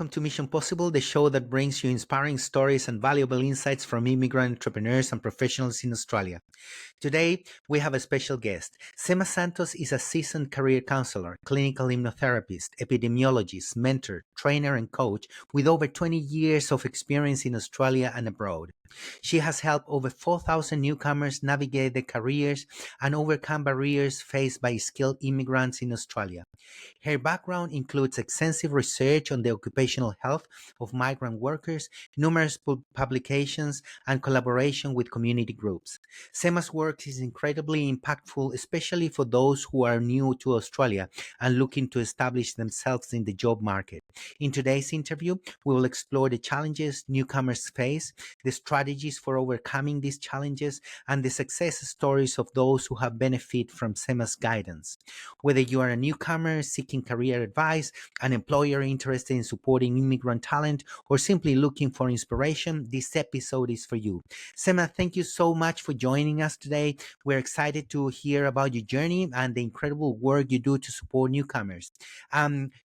welcome to Mission Possible, the show that brings you inspiring stories and valuable insights from immigrant entrepreneurs and professionals in Australia. Today, we have a special guest. Cema Santos is a seasoned career counselor, clinical hypnotherapist, epidemiologist, mentor, trainer, and coach with over 20 years of experience in Australia and abroad. She has helped over 4,000 newcomers navigate their careers and overcome barriers faced by skilled immigrants in Australia. Her background includes extensive research on the occupational health of migrant workers, numerous publications, and collaboration with community groups. Sema's work is incredibly impactful, especially for those who are new to Australia and looking to establish themselves in the job market. In today's interview, we will explore the challenges newcomers face, the strategies for overcoming these challenges, and the success stories of those who have benefited from Sema's guidance. Whether you are a newcomer seeking career advice, an employer interested in supporting immigrant talent, or simply looking for inspiration, this episode is for you. Sema, thank you so much for joining us today. We're excited to hear about your journey and the incredible work you do to support newcomers.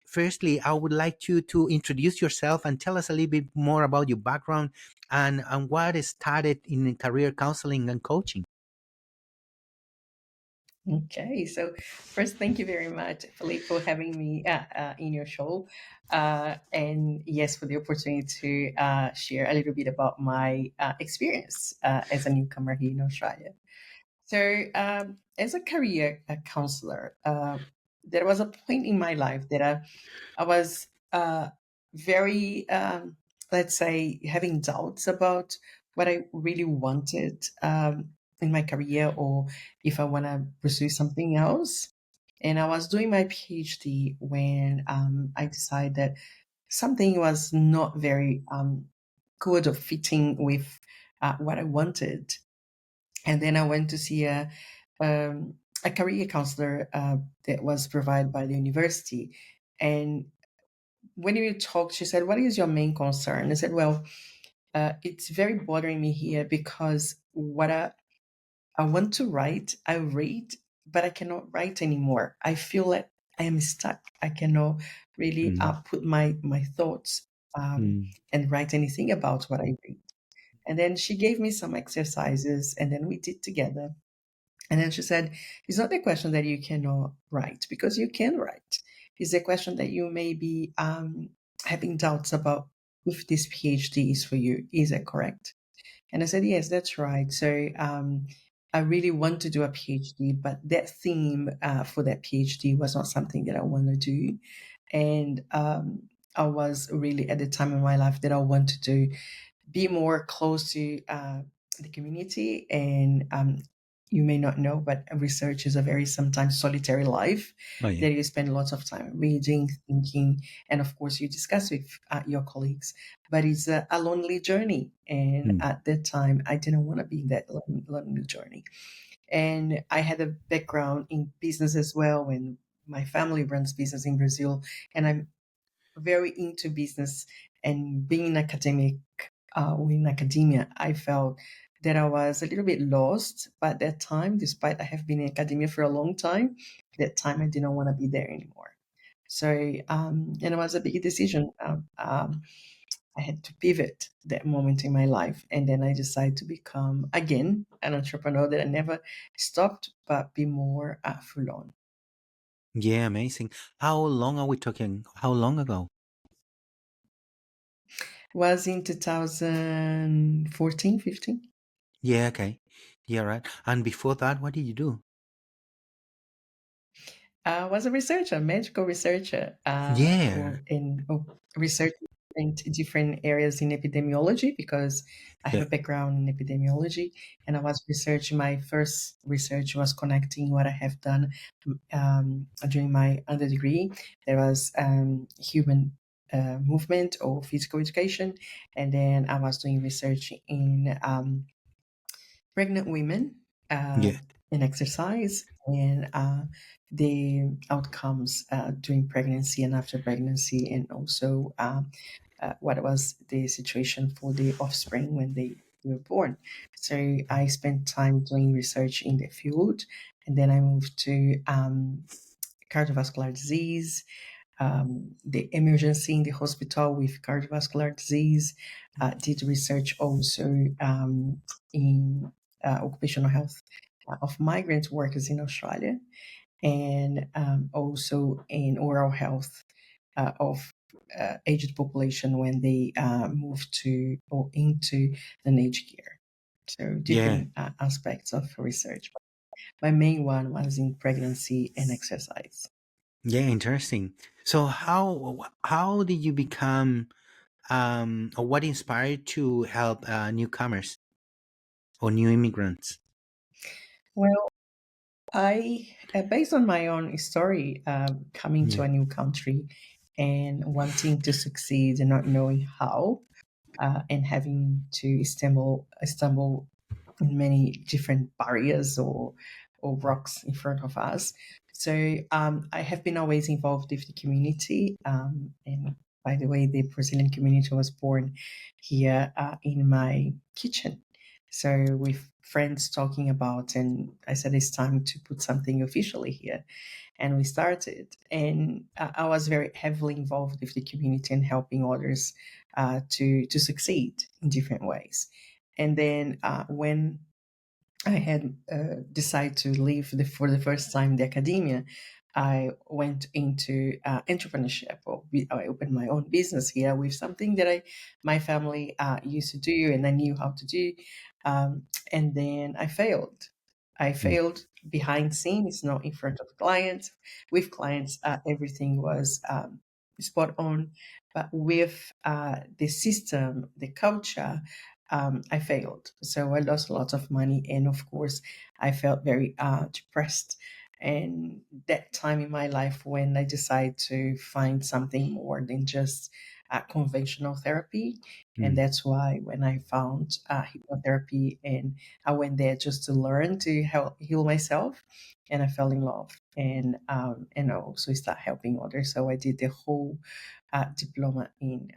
Firstly, I would like you to introduce yourself and tell us a little bit more about your background and what started in career counseling and coaching. Okay, so first, thank you very much, Philippe, for having me in your show. And yes, for the opportunity to share a little bit about my experience as a newcomer here in Australia. So, as a career counselor, there was a point in my life that I was very, let's say, having doubts about what I really wanted in my career or if I want to pursue something else. And I was doing my PhD when I decided that something was not very good or fitting with what I wanted. And then I went to see a career counselor that was provided by the university. And when we talked, she said, "What is your main concern?" I said, "Well, it's very bothering me here because what I want to write, I read, but I cannot write anymore. I feel like I am stuck. I cannot really put my thoughts and write anything about what I read." And then she gave me some exercises, and then we did together. And then she said, "It's not the question that you cannot write, because you can write. It's the question that you may be having doubts about if this PhD is for you. Is that correct?" And I said, "Yes, that's right." So I really want to do a PhD, but that theme for that PhD was not something that I want to do. And I was really at the time in my life that I wanted to be more close to the community. And you may not know, but research is a very sometimes solitary life that you spend lots of time reading, thinking, and of course you discuss with your colleagues. But it's a lonely journey. And at that time, I didn't want to be in that lonely journey. And I had a background in business as well, when my family runs business in Brazil. And I'm very into business and being academic. In academia, I felt that I was a little bit lost. But at that time, despite I have been in academia for a long time, that time I didn't want to be there anymore. So, and it was a big decision. I had to pivot that moment in my life. And then I decided to become, again, an entrepreneur that I never stopped, but be more full on. Yeah, amazing. How long are we talking? How long ago? Was in 2014, 15. Yeah, okay. Yeah, right. And before that, what did you do? I was a researcher, medical researcher, Yeah. research in different areas in epidemiology, because I have Yeah. a background in epidemiology. And I was researching, my first research was connecting what I have done during my underdegree. There was human movement or physical education. And then I was doing research in pregnant women Yeah. in exercise, and the outcomes during pregnancy and after pregnancy, and also what was the situation for the offspring when they were born. So I spent time doing research in the field, and then I moved to cardiovascular disease, the emergency in the hospital with cardiovascular disease. Did research also in occupational health of migrant workers in Australia, and also in oral health of aged population when they move to or into an aged care. So Yeah, different aspects of research. My main one was in pregnancy and exercise. yeah, interesting. So how did you become or what inspired to help newcomers or new immigrants? Well, I, based on my own story, coming to Yeah. a new country and wanting to succeed and not knowing how, and having to stumble in many different barriers or rocks in front of us. So I have been always involved with the community. And by the way, the Brazilian community was born here in my kitchen. So with friends talking about, and I said it's time to put something officially here, and we started. And I was very heavily involved with the community and helping others to succeed in different ways. And then when I had decided to leave for the first time the academia, I went into entrepreneurship. I opened my own business here with something that my family used to do and I knew how to do. And then I failed. I Mm. failed behind scenes, not in front of clients. With clients, everything was spot on. But with the system, the culture, I failed. So I lost a lot of money. And of course, I felt very depressed. And that time in my life when I decided to find something more than just conventional therapy. And Mm. that's why when I found hypnotherapy and I went there just to learn to help heal myself, and I fell in love and I also start helping others. So I did the whole diploma in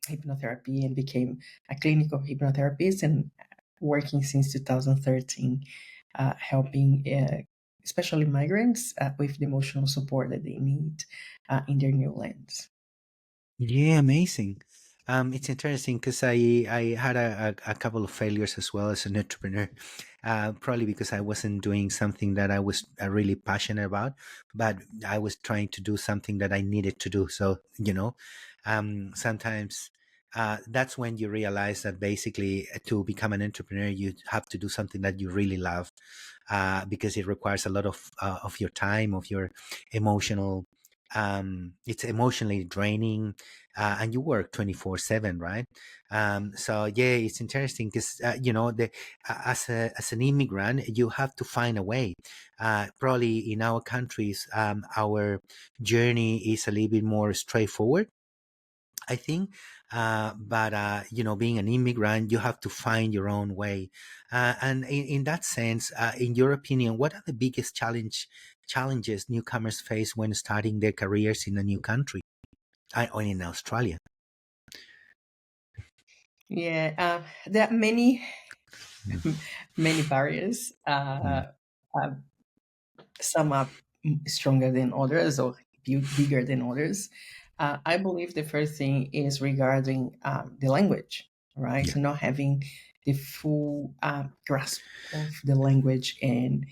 hypnotherapy and became a clinical hypnotherapist and working since 2013, helping especially migrants with the emotional support that they need in their new lands. Yeah, amazing. It's interesting because I had a couple of failures as well as an entrepreneur, probably because I wasn't doing something that I was really passionate about, but I was trying to do something that I needed to do. So, sometimes that's when you realize that basically to become an entrepreneur, you have to do something that you really love, because it requires a lot of your time, of your emotional. It's emotionally draining, and you work 24/7, right? So yeah, it's interesting because as an immigrant, you have to find a way. Probably in our countries, our journey is a little bit more straightforward, I think. But being an immigrant, you have to find your own way. And in that sense, in your opinion, what are the biggest challenges newcomers face when starting their careers in a new country, or in Australia? Yeah, there are many, Mm. many barriers. Mm. Uh, some are stronger than others or bigger than others. I believe the first thing is regarding the language, right? Yeah. So not having the full grasp of the language and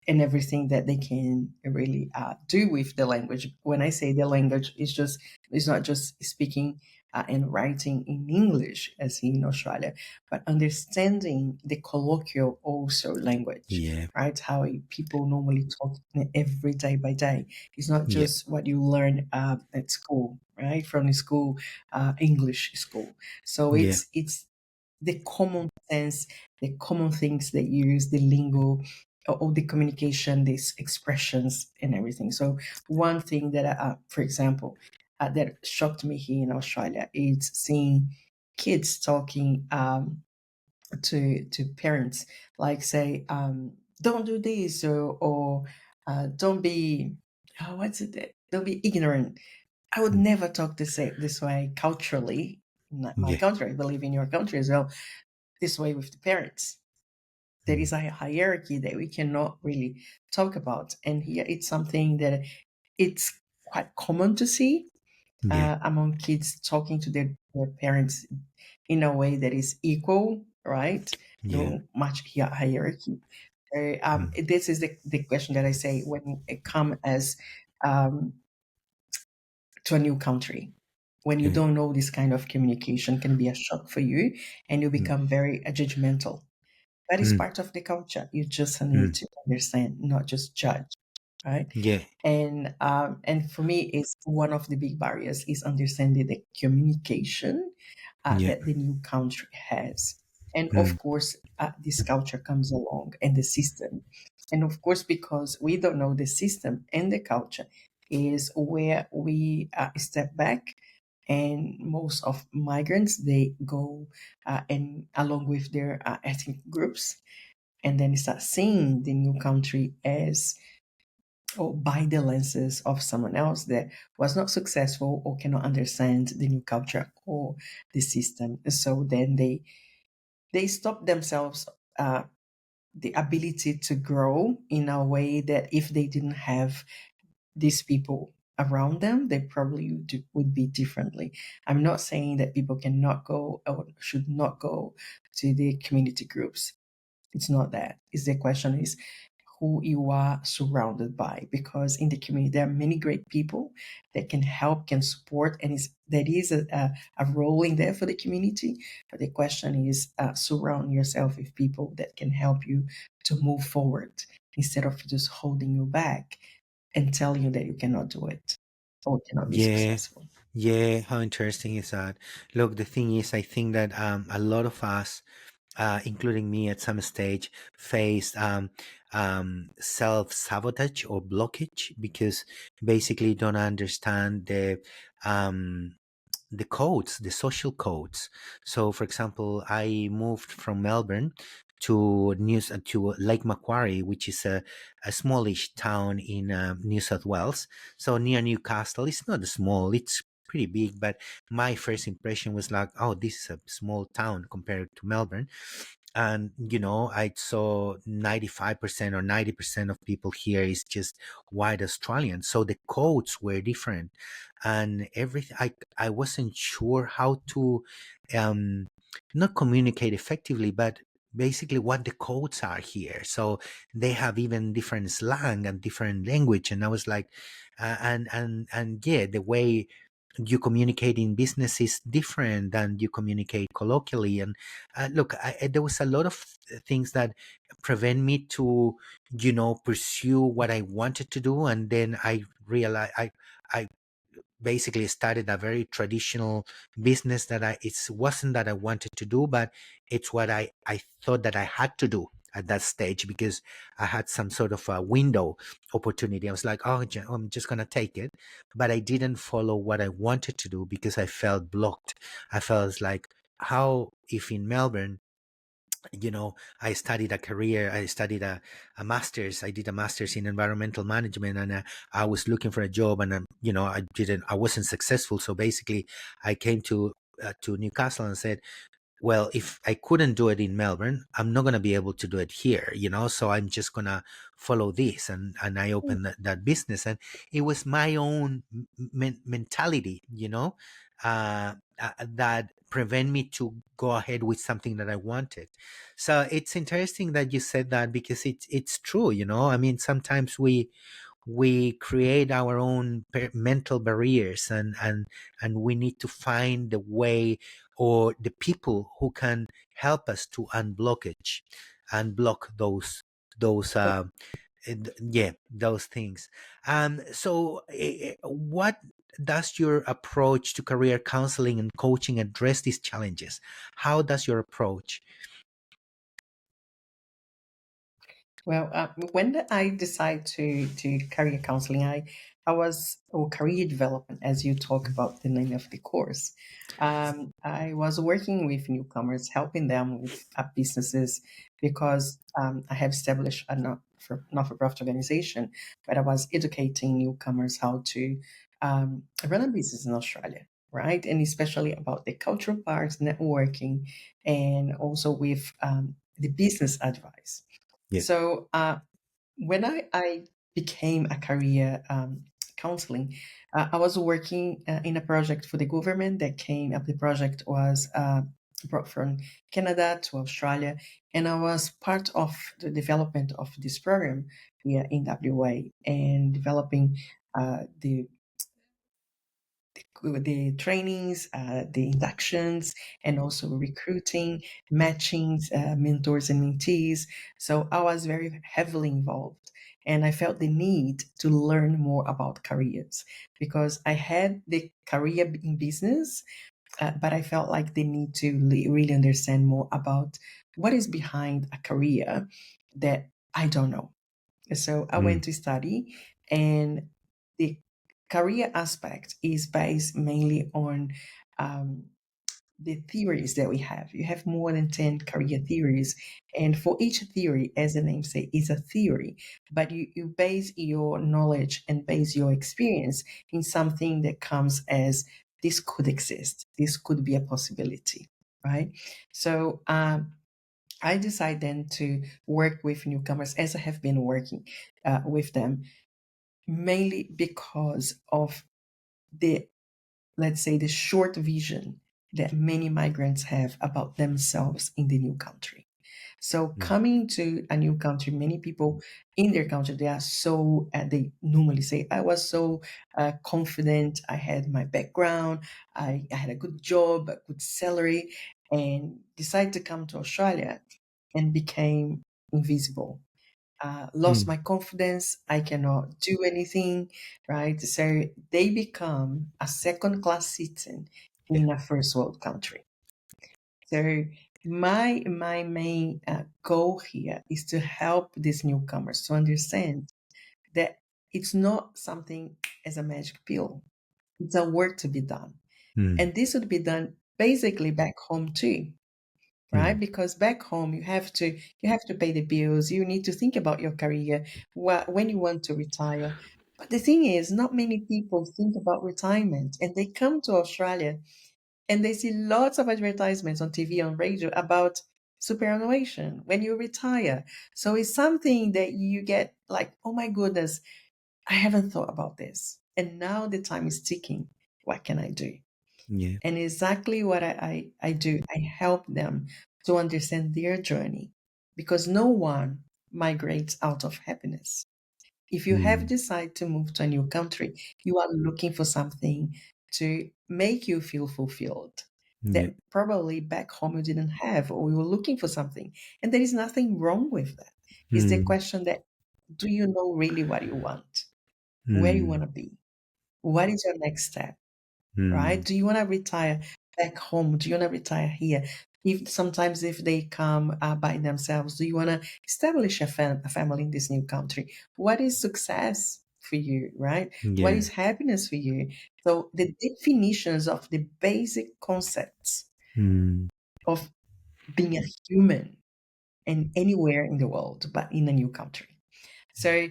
everything that they can really do with the language. When I say the language, it's not just speaking and writing in English as in Australia, but understanding the colloquial also language, Yeah. right? How people normally talk every day by day. It's not Yeah. just what you learn at school, right? From the school, English school. So Yeah. it's the common sense, the common things that you use, the lingo, all the communication, these expressions, and everything. So one thing that, for example, that shocked me here in Australia is seeing kids talking to parents, like say, "Don't do this," or "Don't be, what's it? Don't be ignorant." I would Mm. never talk this way culturally. Not my Yeah. country, I believe in your country as well. This way with the parents, there Mm. is a hierarchy that we cannot really talk about, and here it's something that it's quite common to see, Yeah. among kids talking to their parents in a way that is equal, right? Yeah. No much hierarchy. Mm, This is the question that I say when it comes as um, to a new country. When you yeah. don't know this kind of communication can be a shock for you and you Mm, become very judgmental. That is mm, part of the culture. You just need mm. to understand, not just judge, right? Yeah. And for me, it's one of the big barriers is understanding the communication Yeah. that the new country has. And Mm, of course, this culture comes along and the system. And of course, because we don't know the system and the culture, is where we step back. And most of migrants they go and along with their ethnic groups, and then start seeing the new country as or by the lenses of someone else that was not successful or cannot understand the new culture or the system. So then they stop themselves the ability to grow in a way that if they didn't have these people around them, they probably would be differently. I'm not saying that people cannot go or should not go to the community groups. It's not that. It's the question is who you are surrounded by. Because in the community, there are many great people that can help, can support, and there is a role in there for the community. But the question is surround yourself with people that can help you to move forward instead of just holding you back and telling you that you cannot do it or cannot be Yeah. successful. Yeah. How interesting is that? Look, the thing is, I think that a lot of us, including me at some stage, faced self sabotage or blockage because basically don't understand um, the codes, the social codes. So, for example, I moved from Melbourne to Lake Macquarie, which is a smallish town in New South Wales. So near Newcastle, it's not small; it's pretty big. But my first impression was like, oh, this is a small town compared to Melbourne. And I saw 95% or 90% of people here is just white Australian, so the codes were different and everything. I wasn't sure how to um not communicate effectively, but basically what the codes are here. So they have even different slang and different language, and I was like and yeah, the way you communicate in business is different than you communicate colloquially. And look, there was a lot of things that prevent me to pursue what I wanted to do. And then I realized I basically started a very traditional business that it wasn't that I wanted to do, but it's what I thought that I had to do at that stage because I had some sort of a window opportunity. I was like, oh, I'm just going to take it. But I didn't follow what I wanted to do because I felt blocked. I felt like, how if in Melbourne, I studied a master's. I did a master's in environmental management, and I was looking for a job, and I wasn't successful. So basically, I came to Newcastle and said, well, if I couldn't do it in Melbourne, I'm not going to be able to do it here, so I'm just going to follow this. And I opened that business, and it was my own mentality, that prevent me to go ahead with something that I wanted. So it's interesting that you said that because it's true, I mean, sometimes we create our own mental barriers, and we need to find the way or the people who can help us to unblock those yeah, those things. So what does your approach to career counseling and coaching address these challenges? How does your approach? Well, when I decided to career counseling, I was or career development, as you talk about the name of the course. I was working with newcomers, helping them with businesses because I have established a not-for-profit organization, but I was educating newcomers how to run a business in Australia, right? And especially about the cultural parts, networking, and also with the business advice. Yeah. So when I became a career counseling, I was working in a project for the government that came up. The project was brought from Canada to Australia, and I was part of the development of this program here in WA and developing the trainings, the inductions, and also recruiting, matching mentors and mentees. So I was very heavily involved. And I felt the need to learn more about careers because I had the career in business, but I felt like they need to really understand more about what is behind a career that I don't know. So I Mm. went to study, and the career aspect is based mainly on um, the theories that we have. You have more than 10 career theories, and for each theory, as the name says, is a theory, but you base your knowledge and base your experience in something that comes as this could exist, this could be a possibility, right? So, I decided then to work with newcomers as I have been working with them, mainly because of the, let's say, the short vision that many migrants have about themselves in the new country. So Mm. coming to a new country, many people in their country, they are so, they normally say, I was so confident. I had my background. I had a good job, a good salary, and decided to come to Australia and became invisible. Lost Mm. my confidence. I cannot do anything, right? So they become a second class citizen Yeah. in a first world country. So my main goal here is to help these newcomers to understand that it's not something as a magic pill. It's a work to be done, Mm. and this would be done basically back home too, right? Mm. Because back home you have to pay the bills. You need to think about your career when you want to retire. But the thing is, not many people think about retirement, and they come to Australia and they see lots of advertisements on TV, on radio about superannuation when you retire. So it's something that you get like, oh my goodness, I haven't thought about this, and now the time is ticking. What can I do? Yeah. And exactly what I do, I help them to understand their journey because no one migrates out of happiness. If you have Mm. decided to move to a new country, you are looking for something to make you feel fulfilled Yeah. that probably back home you didn't have, or you were looking for something. And there is nothing wrong with that. It's the Mm. question that, do you know really what you want? Where you want Mm. to be? What is your next step? Right? Mm. Do you want to retire back home? Do you want to retire here? If sometimes if they come by themselves, do you want to establish a family in this new country? What is success for you, right? What Yeah. is happiness for you? So the definitions of the basic concepts Mm. of being a human and anywhere in the world, but in a new country. So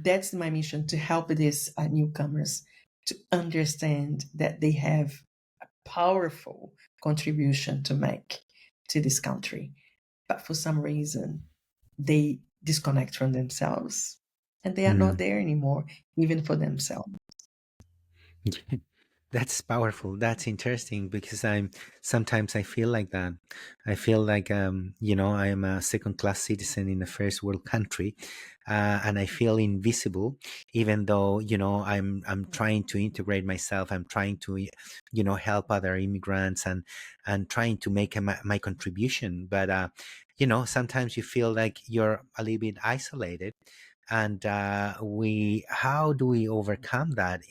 that's my mission, to help these newcomers to understand that they have powerful contribution to make to this country. But for some reason, they disconnect from themselves and they are not Mm. there anymore, even for themselves. That's powerful. That's interesting because I'm sometimes I feel like that. I feel like I am a second class citizen in a first world country, and I feel invisible, even though I'm trying to integrate myself. I'm trying to help other immigrants and trying to make my contribution. But sometimes you feel like you're a little bit isolated, and we how do we overcome that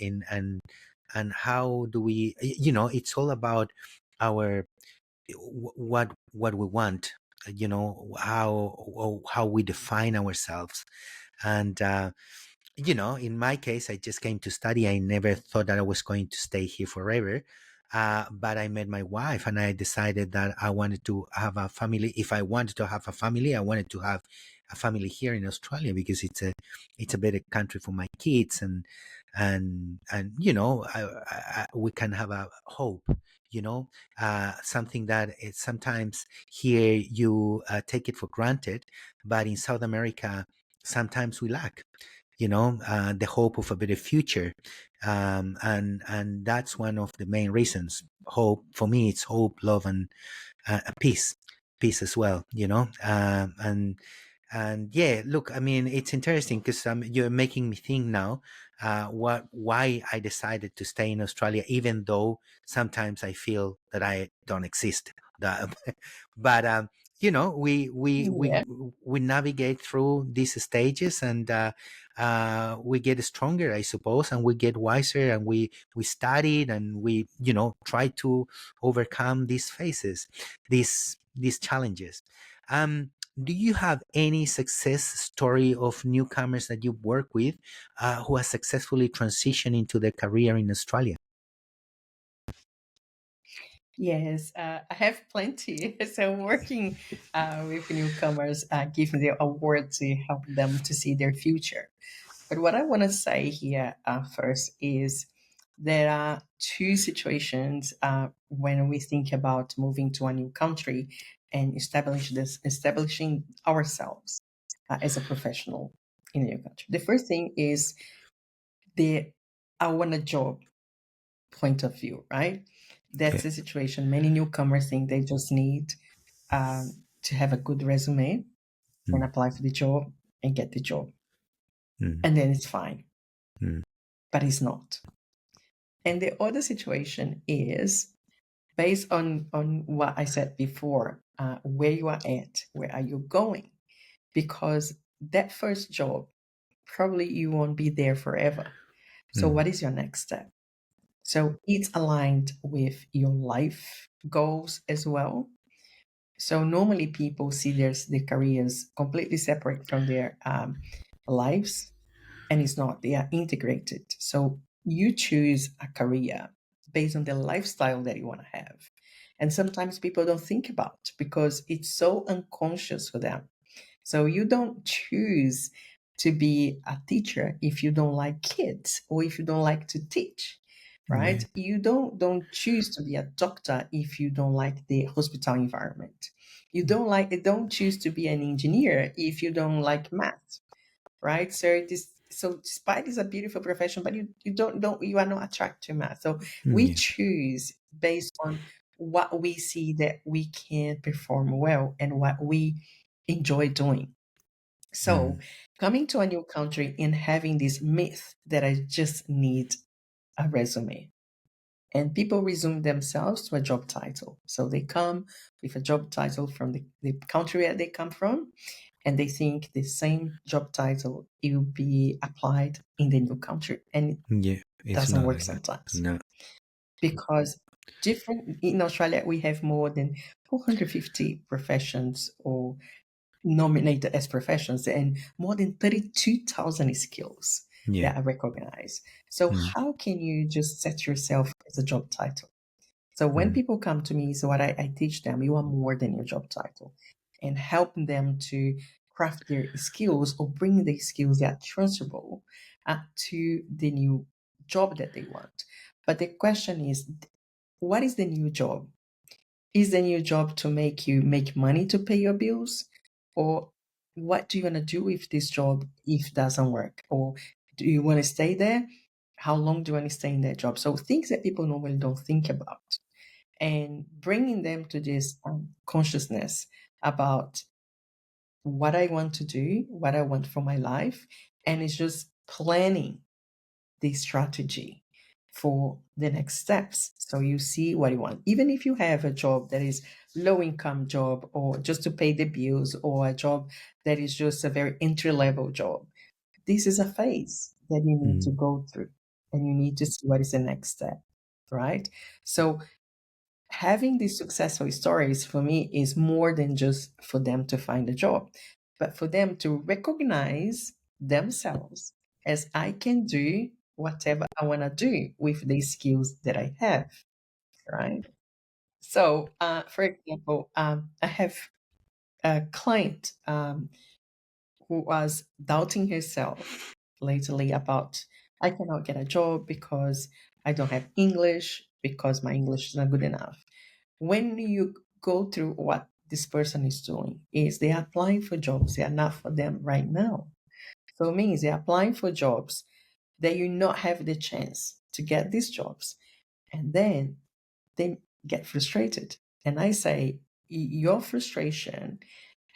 and how do we it's all about our what we want, how we define ourselves. And in my case, I just came to study. I never thought that I was going to stay here forever. But I met my wife and I decided that I wanted to have a family. If I wanted to have a family, I wanted to have a family here in Australia because it's a better country for my kids. And we can have a hope, something that is sometimes here you take it for granted, but in South America, sometimes we lack. the hope of a better future. And that's one of the main reasons. Hope, for me, it's hope, love, and peace, peace as well, and yeah, look, I mean, it's interesting because you're making me think now why I decided to stay in Australia, even though sometimes I feel that I don't exist. That- but Yeah. we navigate through these stages, and we get stronger, I suppose, and we get wiser, and we studied, and we try to overcome these phases, these challenges. Do you have any success story of newcomers that you work with who has successfully transitioned into their career in Australia? Yes, I have plenty. So working with newcomers gives me the award to help them to see their future. But what I want to say here first is there are two situations when we think about moving to a new country and establishing ourselves as a professional in a new country. The first thing is the I want a job point of view, right? That's Okay. the situation. Many newcomers think they just need to have a good resume and Mm, apply for the job and get the job, mm, and then it's fine. mm, But it's not. And the other situation is based on what I said before, where you are at, where are you going? Because that first job, probably you won't be there forever. So mm, what is your next step? So it's aligned with your life goals as well. So normally people see their careers completely separate from their lives, and it's not. They are integrated. So you choose a career based on the lifestyle that you want to have, and sometimes people don't think about because it's so unconscious for them. So you don't choose to be a teacher if you don't like kids or if you don't like to teach, yeah. right? You don't choose to be a doctor if you don't like the hospital environment. You don't choose to be an engineer if you don't like math, right? So despite it's a beautiful profession, but you are not attracted to math. So we Yeah. choose based on what we see that we can perform well and what we enjoy doing. So Mm, coming to a new country and having this myth that I just need a resume. And people resume themselves to a job title. So they come with a job title from the country that they come from, and they think the same job title it will be applied in the new country. And it yeah. It's doesn't not work like that. sometimes No. because different in Australia we have more than 450 professions or nominated as professions and more than 32,000 skills Yeah. that are recognized. So Mm, how can you just set yourself as a job title? So when mm, people come to me, so what I teach them, you are more than your job title and help them to craft their skills or bring the skills that are transferable to the new job that they want. But the question is, what is the new job? Is the new job to make you make money to pay your bills? Or what do you want to do with this job if it doesn't work? Or do you want to stay there? How long do you want to stay in that job? So things that people normally don't think about and bringing them to this consciousness about what I want to do, what I want for my life, and it's just planning the strategy for the next steps. So you see what you want. Even if you have a job that is low income job or just to pay the bills or a job that is just a very entry level job, this is a phase that you need to mm, go through and you need to see what is the next step, right? So having these successful stories for me is more than just for them to find a job, but for them to recognize themselves as I can do whatever I want to do with the skills that I have, right? So, for example, I have a client who was doubting herself lately about I cannot get a job because I don't have English, because my English is not good enough. When you go through what this person is doing is they are applying for jobs they are not for them right now. So it means they're applying for jobs that you not have the chance to get these jobs. And then they get frustrated. And I say, your frustration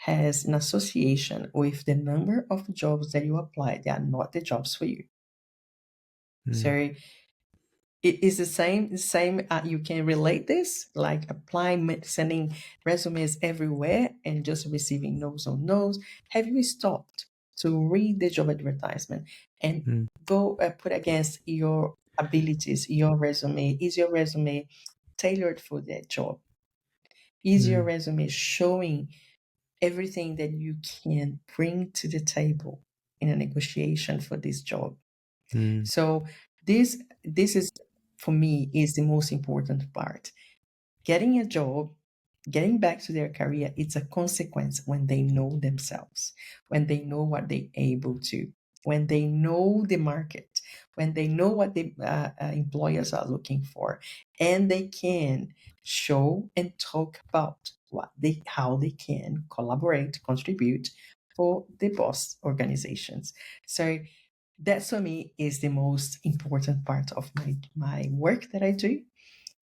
has an association with the number of jobs that you apply that are not the jobs for you. mm, So it is the same. You can relate this like applying, sending resumes everywhere and just receiving no's on no's. Have you stopped to read the job advertisement and mm, go put against your abilities, your resume? Is your resume tailored for that job? Is your mm, resume showing everything that you can bring to the table in a negotiation for this job? mm, So this is, for me, is the most important part. Getting a job, getting back to their career, it's a consequence when they know themselves, when they know what they're able to, when they know the market, when they know what the employers are looking for, and they can show and talk about how they can collaborate, contribute for the boss organizations. So that for me is the most important part of my work that I do.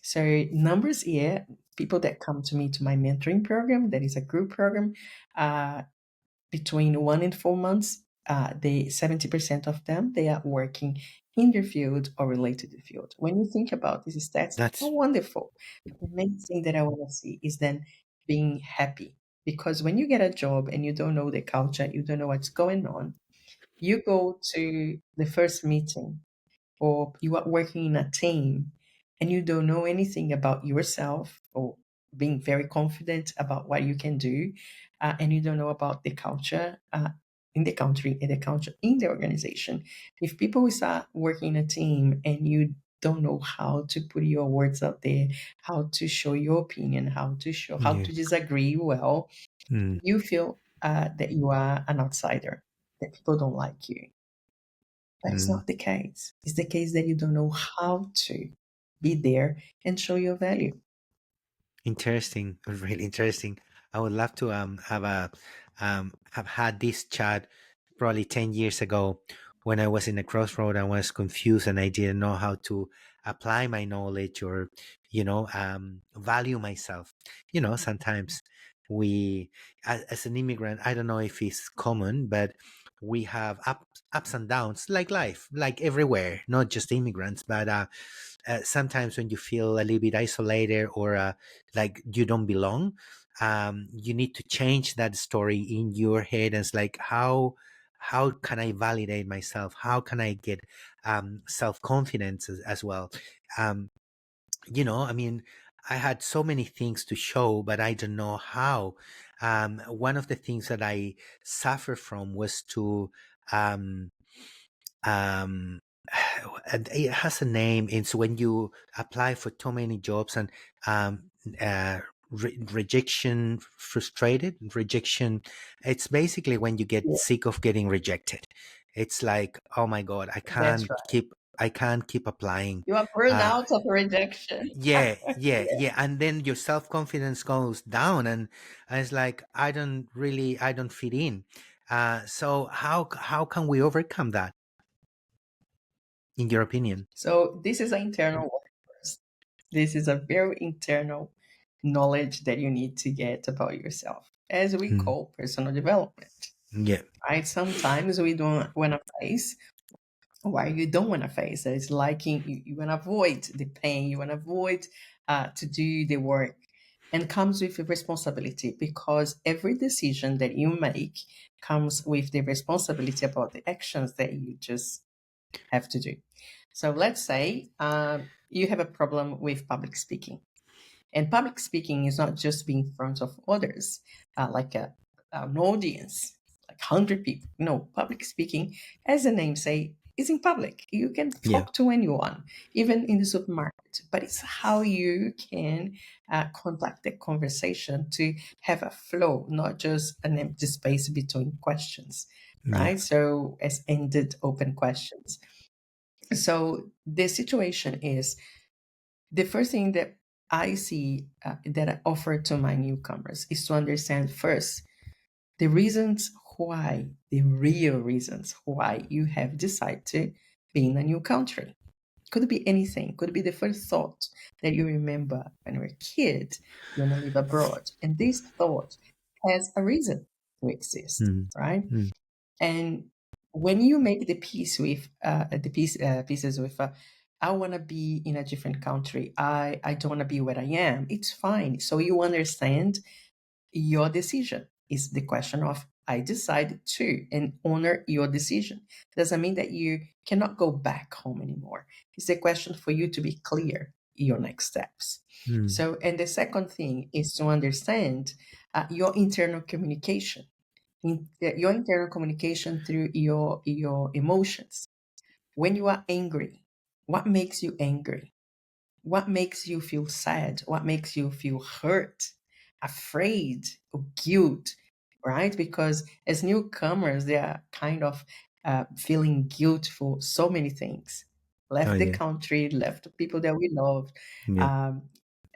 So numbers here, people that come to me to my mentoring program, that is a group program, uh, between 1 and 4 months, they 70% of them they are working in their field or related to the field. When you think about these stats, how that's wonderful! But the main thing that I want to see is then being happy, because when you get a job and you don't know the culture, you don't know what's going on, you go to the first meeting or you are working in a team and you don't know anything about yourself or being very confident about what you can do, and you don't know about the culture in the country, in the culture, in the organization. If people start working in a team and you don't know how to put your words out there, how to show your opinion, how yeah. to disagree well, Mm, you feel that you are an outsider, that people don't like you. But it's mm. not the case. It's the case that you don't know how to be there and show your value. Interesting, really interesting. I would love to have had this chat probably 10 years ago when I was in a crossroad. I was confused and I didn't know how to apply my knowledge or value myself. Sometimes we, as an immigrant, I don't know if it's common, but we have ups and downs like life, like everywhere, not just immigrants, but sometimes when you feel a little bit isolated or like you don't belong, you need to change that story in your head. And it's like, how can I validate myself? How can I get self-confidence as well? Um, I mean, I had so many things to show, but I don't know how. One of the things that I suffer from was to um, um and it has a name. It's when you apply for too many jobs and um rejection, frustrated rejection. It's basically when you get Yeah, sick of getting rejected. It's like, oh my god, that's right. I can't keep applying. You are burned uh out of rejection. yeah, yeah, Yeah. yeah. And then your self-confidence goes down, and it's like, I don't fit in. So how can we overcome that, in your opinion? So this is an internal work first. This is a very internal knowledge that you need to get about yourself, as we Mm, call personal development. yeah. Right? Sometimes we don't want to face why you don't want to face it. It's like you want to avoid the pain, you want to avoid to do the work, and comes with a responsibility, because every decision that you make comes with the responsibility about the actions that you just have to do. So let's say you have a problem with public speaking. And public speaking is not just being in front of others, like an audience, like 100 people. No, public speaking, as the name say, is in public. You can Yeah. talk to anyone, even in the supermarket. But it's how you can conduct the conversation to have a flow, not just an empty space between questions, Yeah. right? So as ended open questions. So the situation is, the first thing that I see that I offer to my newcomers is to understand first the reasons why, the real reasons why you have decided to be in a new country. Could be anything. Could be the first thought that you remember when you were a kid, you want to live abroad. And this thought has a reason to exist, Mm, right? mm, And when you make the piece with pieces with, I want to be in a different country. I don't want to be where I am. It's fine. So you understand your decision is the question of I decided to and honor your decision. Doesn't mean that you cannot go back home anymore. It's a question for you to be clear your next steps. mm. So, and the second thing is to understand your internal communication, your internal communication through your emotions. When you are angry, what makes you angry? What makes you feel sad? What makes you feel hurt, afraid, or guilt, right? Because as newcomers, they are kind of feeling guilt for so many things. Oh Left the yeah, country, left the people that we loved, yeah. um,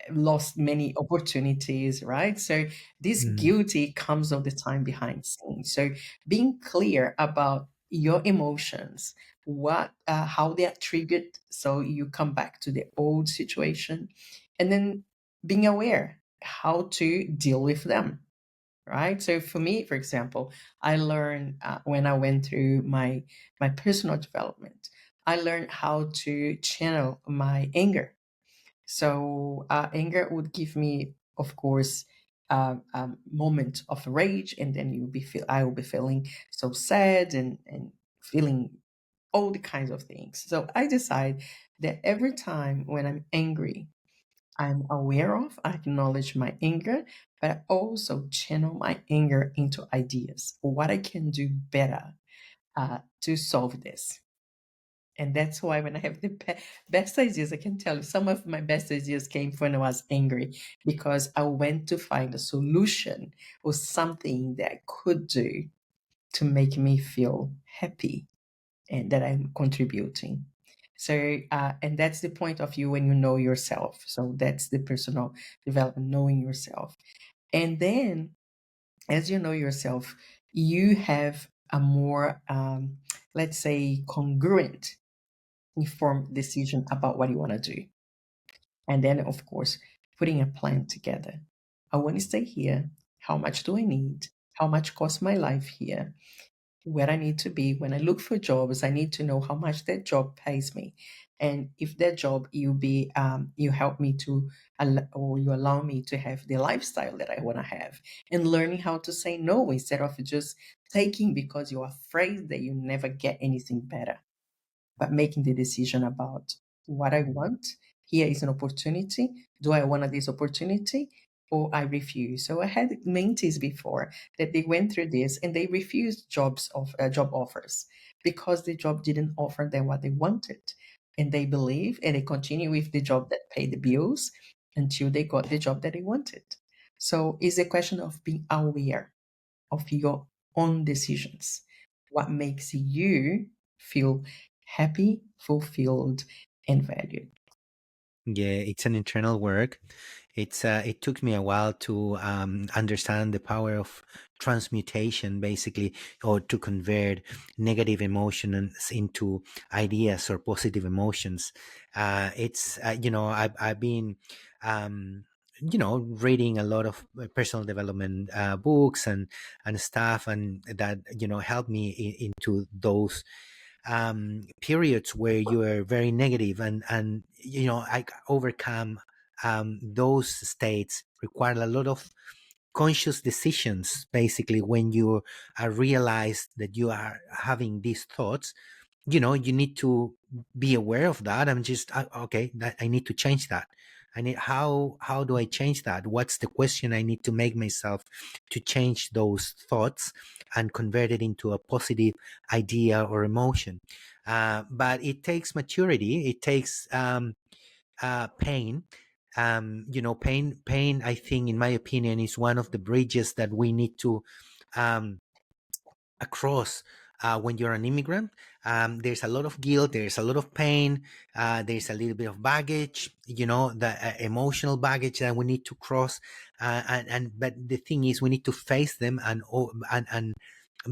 lost many opportunities, right? So this Mm, guilty comes all the time behind scenes. So being clear about your emotions, what how they are triggered, so you come back to the old situation, and then being aware how to deal with them, right? So for me, for example, I learned when I went through my personal development, I learned how to channel my anger. So anger would give me, of course, a moment of rage, and then I will be feeling so sad and feeling all the kinds of things. So I decide that every time when I'm angry, I'm aware of, I acknowledge my anger, but I also channel my anger into ideas, what I can do better to solve this. And that's why when I have the best ideas, I can tell you some of my best ideas came when I was angry because I went to find a solution or something that I could do to make me feel happy and that I'm contributing. So, and that's the point of view when you know yourself. So that's the personal development, knowing yourself. And then as you know yourself, you have a more, let's say, congruent informed decision about what you want to do. And then, of course, putting a plan together. I want to stay here. How much do I need? How much costs my life here? Where I need to be. When I look for jobs, I need to know how much that job pays me. And if that job you help me to, or you allow me to have the lifestyle that I want to have, and learning how to say no instead of just taking because you're afraid that you never get anything better, but making the decision about what I want. Here is an opportunity. Do I want this opportunity or I refuse? So I had mentees before that they went through this and they refused job offers because the job didn't offer them what they wanted. And they believe and they continue with the job that paid the bills until they got the job that they wanted. So it's a question of being aware of your own decisions. What makes you feel happy, fulfilled, and valued? Yeah, it's an internal work. It took me a while to understand the power of transmutation, basically, or to convert negative emotions into ideas or positive emotions. It's I've been reading a lot of personal development books and stuff, and that helped me into those periods where you are very negative, and I overcome those states require a lot of conscious decisions, basically, when you realize that you are having these thoughts. You need to be aware of that. I'm just okay, that I need to change that. I need how do I change that? What's the question I need to make myself to change those thoughts and convert it into a positive idea or emotion? But it takes maturity. It takes pain. Pain, I think, in my opinion, is one of the bridges that we need to um, across when you're an immigrant. There's a lot of guilt, there's a lot of pain, there's a little bit of baggage, the emotional baggage that we need to cross. But the thing is, we need to face them and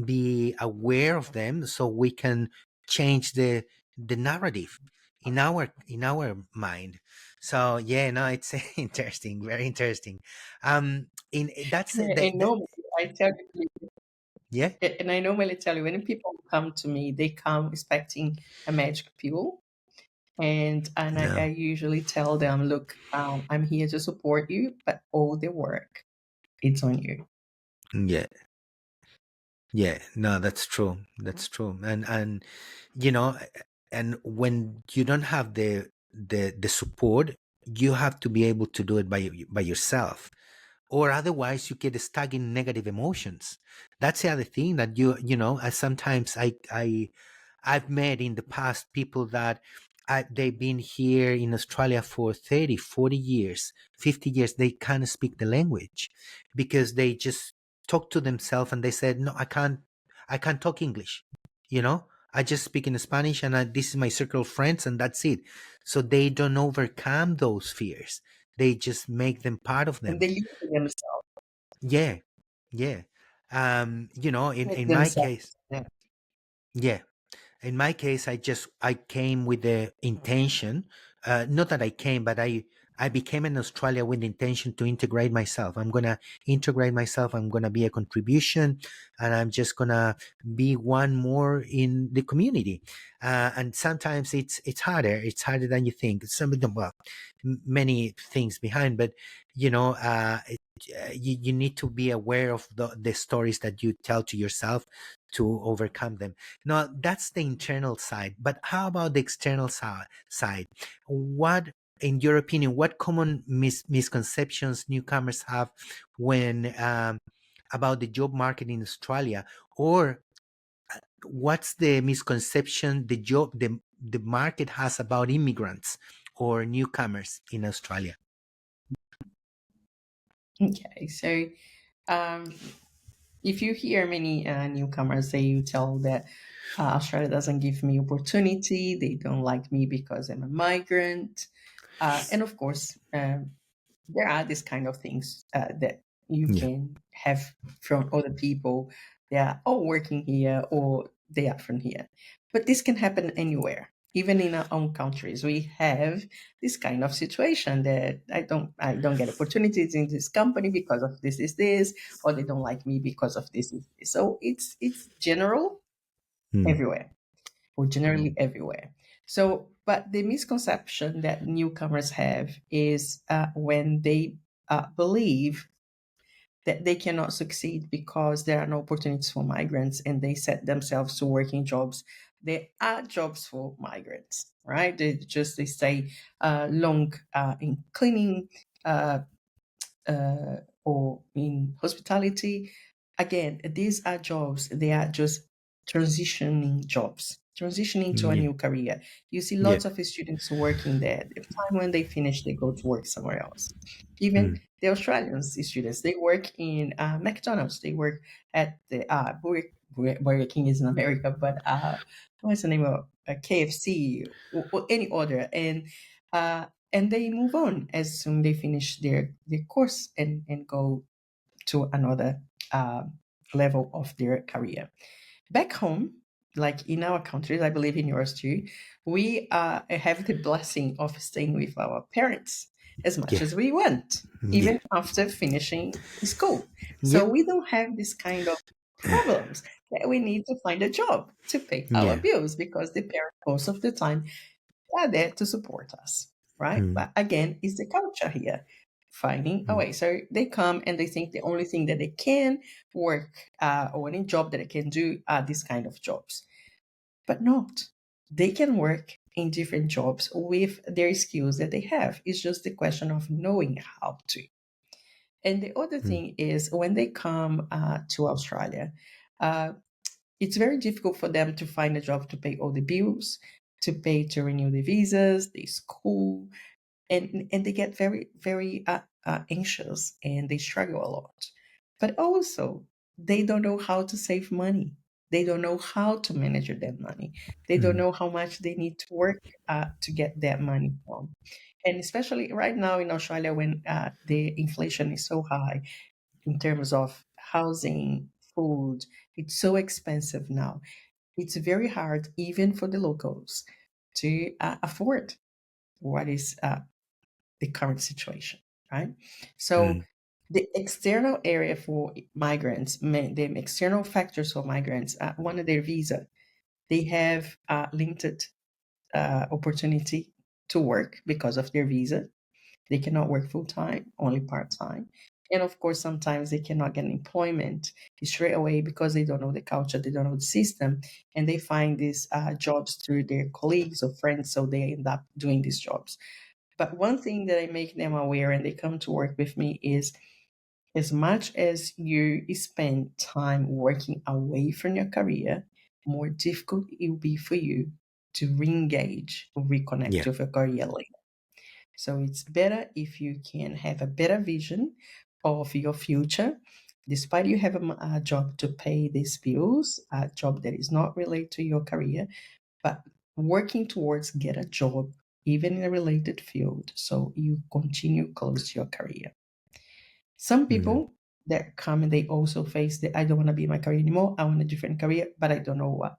be aware of them so we can change the narrative in our mind. So yeah, no, it's interesting, very interesting. In that's And normally, I tell you, yeah. and I normally tell you, when people come to me, they come expecting a magic pill. And I No. usually tell them, look, I'm here to support you, but all the work, it's on you. Yeah. Yeah, no, that's true. That's true. And you know, and when you don't have the support, you have to be able to do it by yourself, or otherwise you get stuck in negative emotions. That's the other thing that I sometimes I've met in the past people that they've been here in Australia for 30, 40 years, 50 years. They can't speak the language because they just talk to themselves and they said, no, I can't talk English. You know, I just speak in Spanish and this is my circle of friends and that's it. So they don't overcome those fears. They just make them part of And them. they limit themselves. Yeah. Yeah. In Limit my themselves. case, Yeah. yeah. In my case, I came with the intention, not that I came, but I became in Australia with the intention to integrate myself. I'm gonna integrate myself. I'm gonna be a contribution, and I'm just gonna be one more in the community. And sometimes it's harder. It's harder than you think. Some of them, well, many things behind, but you need to be aware of the stories that you tell to yourself to overcome them. Now, that's the internal side. But how about the external side? What, in your opinion, what common misconceptions newcomers have when about the job market in Australia? Or what's the misconception the market has about immigrants or newcomers in Australia? Okay. So, um, if you hear many newcomers say, you tell that Australia doesn't give me opportunity, they don't like me because I'm a migrant. And of course, there are these kind of things that you Yeah. can have from other people. They are all working here or they are from here. But this can happen anywhere. Even in our own countries, we have this kind of situation that I don't get opportunities in this company because of this is this, or they don't like me because of this is this. So it's general Mm. everywhere, or generally everywhere. So, but the misconception that newcomers have is when they believe that they cannot succeed because there are no opportunities for migrants and they set themselves to work in jobs. There are jobs for migrants, right? They stay long in cleaning, uh, or in hospitality. Again, these are jobs, they are just transitioning jobs, transitioning to a Yeah. new career. You see Yeah. lots of students working there. The time when they finish, they go to work somewhere else. Even Mm. the Australian students, they work in McDonald's, they work at the Burger King is in America, but what's the name of KFC, or any other. And they move on as soon they finish their course and go to another uh, level of their career. Back home, like in our countries, I believe in yours too, we have the blessing of staying with our parents as much Yeah. as we want, Yeah. even after finishing school. So Yeah. we don't have this kind of problems that we need to find a job to pay our Yeah. bills, because the parents most of the time are there to support us, right? Mm. But again, it's the culture here finding a Mm. way. So they come and they think the only thing that they can work, or any job that they can do, are these kind of jobs. But not. They can work in different jobs with their skills that they have. It's just the question of knowing how to. And the other Mm. thing is, when they come to Australia, uh, it's very difficult for them to find a job to pay all the bills, to pay to renew the visas, the school, and they get very very anxious and they struggle a lot. But also, they don't know how to save money. They don't know how to manage their money. They don't Mm. know how much they need to work to get that money from. And especially right now in Australia, when the inflation is so high in terms of housing, food, it's so expensive now. It's very hard, even for the locals, to afford what is the current situation, right? So mm, the external area for migrants, the external factors for migrants, one of their visa, they have limited opportunity to work because of their visa. They cannot work full time, only part time. And of course, sometimes they cannot get employment straight away because they don't know the culture, they don't know the system, and they find these jobs through their colleagues or friends, so they end up doing these jobs. But one thing that I make them aware and they come to work with me is, as much as you spend time working away from your career, more difficult it will be for you to re-engage or reconnect yeah. with your career later. So it's better if you can have a better vision of your future, despite you have a job to pay these bills, a job that is not related to your career, but working towards get a job even in a related field so you continue close to your career. Some Mm, people that come and they also face that I don't want to be in my career anymore. I want a different career, but I don't know what.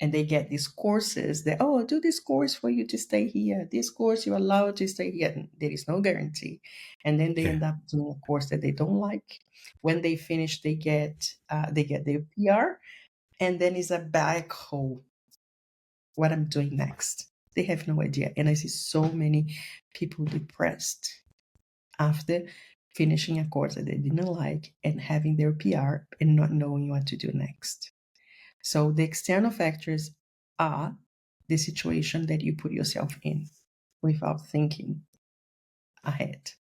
And they get these courses that, oh, do this course for you to stay here. This course you're allowed to stay here. And there is no guarantee. And then they yeah. end up doing a course that they don't like. When they finish, they get their PR, and then it's a black hole. What I'm doing next? They have no idea. And I see so many people depressed after finishing a course that they didn't like and having their PR and not knowing what to do next. So the external factors are the situation that you put yourself in without thinking ahead.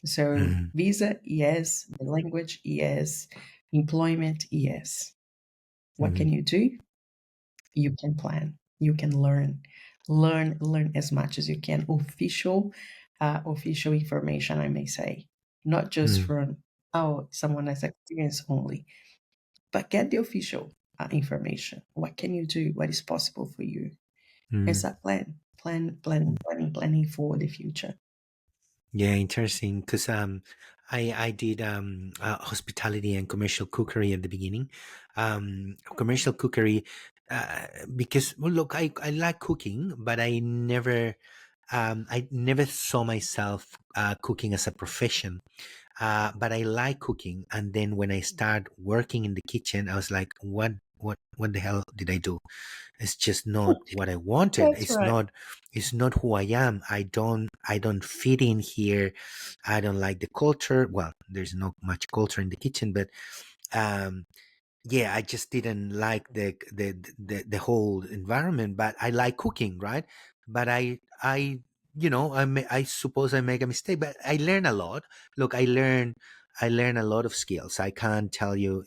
So Mm, visa, yes. The language, yes. Employment, yes. What can mm, you do? You can plan. You can learn. Learn as much as you can. Official information, I may say, not just mm, from someone has experience only, but get the official information. What can you do? What is possible for you? And mm. start planning for the future. Yeah, interesting. Because I did hospitality and commercial cookery at the beginning. Commercial cookery, because well, look, I like cooking, but I never saw myself cooking as a profession. But I like cooking, and then when I start working in the kitchen, I was like, what the hell did I do? It's just not what I wanted. That's right. It's not who I am. I don't fit in here. I don't like the culture. Well, there's not much culture in the kitchen, but um yeah, I just didn't like the whole environment, but I like cooking, right? But I suppose I make a mistake, but I learn a lot. Look, I learn a lot of skills. I can't tell you,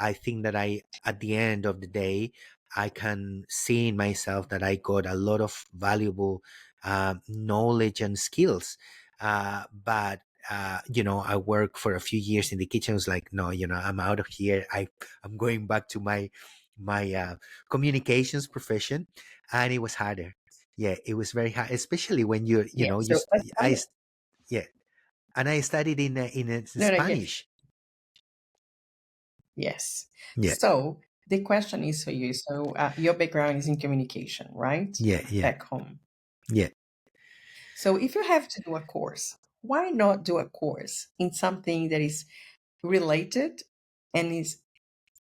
I think that at the end of the day, I can see in myself that I got a lot of valuable knowledge and skills. But I worked for a few years in the kitchen. I was like, no, I'm out of here. I'm going back to my communications profession, and it was harder. Yeah, it was very hard, especially when you Yeah. know, So let's I, find it. yeah, and I studied in No, no, yeah. Spanish. Yes. Yeah, So the question is for you. So your background is in communication, right? yeah, yeah, Back home. yeah. So if you have to do a course, why not do a course in something that is related and is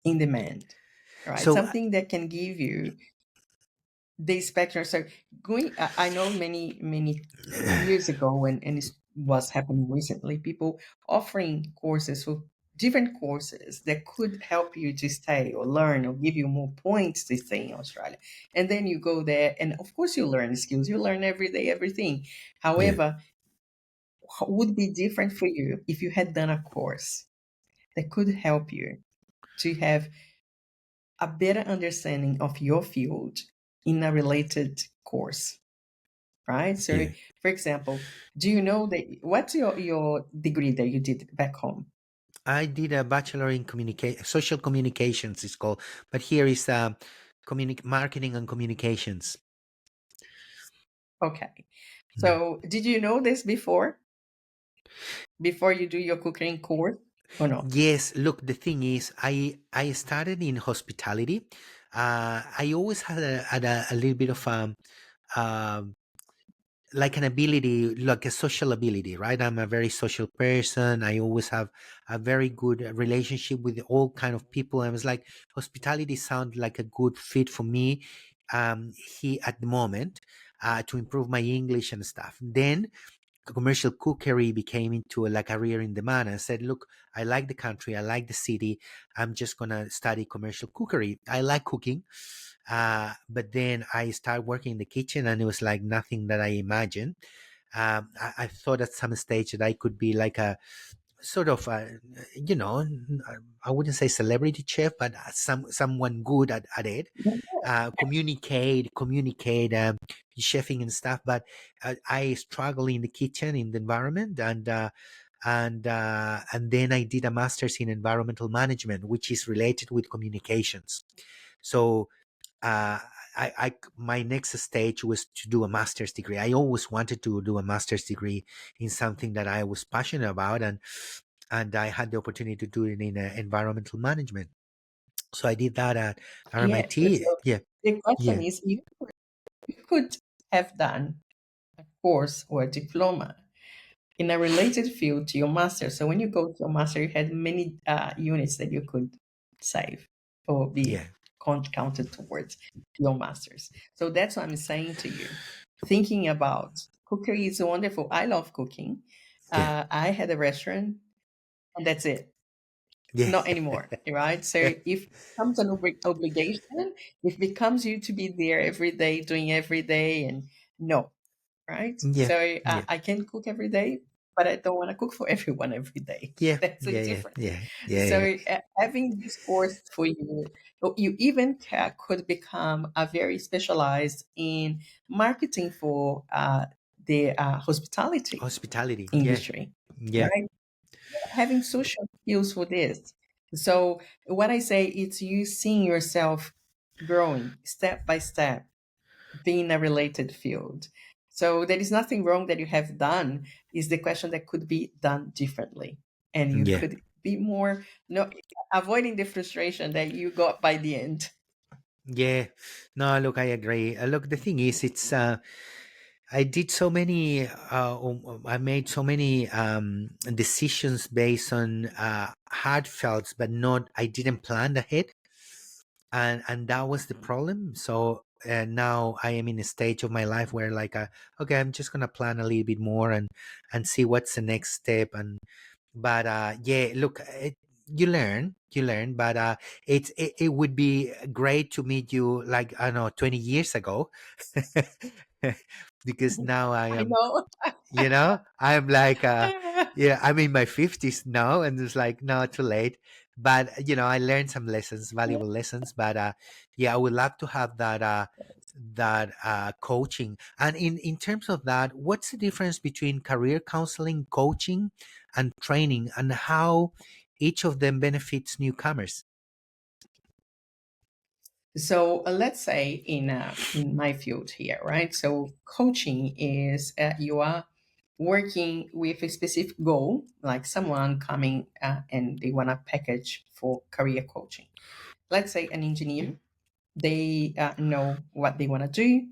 in demand, right? So Something that can give you the spectrum. So I know many years ago, and it was happening recently, people offering courses for different courses that could help you to stay or learn or give you more points to stay in Australia. And then you go there, and of course you learn skills. You learn every day, everything. yeah, However, would be different for you if you had done a course that could help you to have a better understanding of your field in a related course, right? So, yeah. for example, do you know that what's your degree that you did back home? I did a bachelor in social communications. It's called, but here is marketing and communications. Okay. Yeah. So, did you know this before you do your cooking course? or no? Yes, look, the thing is, I started in hospitality. I always had a little bit of um like an ability, like a social ability, right? I'm a very social person. I always have a very good relationship with all kind of people. I was like, hospitality sounded like a good fit for me, he at the moment, to improve my English and stuff. Then commercial cookery became into like a career in demand. I said, look, I like the country, I like the city. I'm just gonna study commercial cookery. I like cooking, but then I started working in the kitchen, and it was like nothing that I imagined. I thought at some stage that I could be like a sort of, you know, I wouldn't say celebrity chef, but someone good at it, communicate, chefing and stuff. But I struggle in the kitchen, in the environment, and then I did a master's in environmental management, which is related with communications. So uh, my next stage was to do a master's degree. I always wanted to do a master's degree in something that I was passionate about, and I had the opportunity to do it in environmental management. So I did that at Yes. RMIT. So Yeah, the question yeah, is, you could have done a course or a diploma in a related field to your master. So when you go to your master, you had many units that you could save or be yeah, counted towards your masters. So that's what I'm saying to you. Thinking about cookery is wonderful. I love cooking. yeah, I had a restaurant, and that's it. yeah, Not anymore, right? So if it becomes an obligation, if it becomes you to be there every day, doing every day, and no, right? yeah, So yeah, I can cook every day, but I don't want to cook for everyone every day. yeah, That's a yeah, yeah, difference. yeah, yeah, yeah. So having this course for you, you even could become a very specialized in marketing for the hospitality Hospitality. Yeah, industry, yeah, right? Having social skills for this. So what I say, it's you seeing yourself growing step by step, being a related field. So there is nothing wrong that you have done. Is the question that could be done differently, and you yeah, could be more no avoiding the frustration that you got by the end. yeah. No, look, I agree. Look, the thing is, it's I did so many. I made so many decisions based on heartfelt, but not. I didn't plan ahead, and that was the problem. So now I am in a stage of my life where, like, okay, I'm just gonna plan a little bit more and see what's the next step. And but yeah, look, you learn, but it would be great to meet you, like, I don't know, 20 years ago, because now I I am, know. I'm like, yeah, I'm in my 50s now, and it's like, no, too late. But I learned some lessons, valuable lessons. But yeah, I would love to have that coaching. And in terms of that, what's the difference between career counseling, coaching, and training, and how each of them benefits newcomers? So let's say in my field here, right? So coaching is you are working with a specific goal, like someone coming and they want a package for career coaching. Let's say an engineer, they know what they want to do.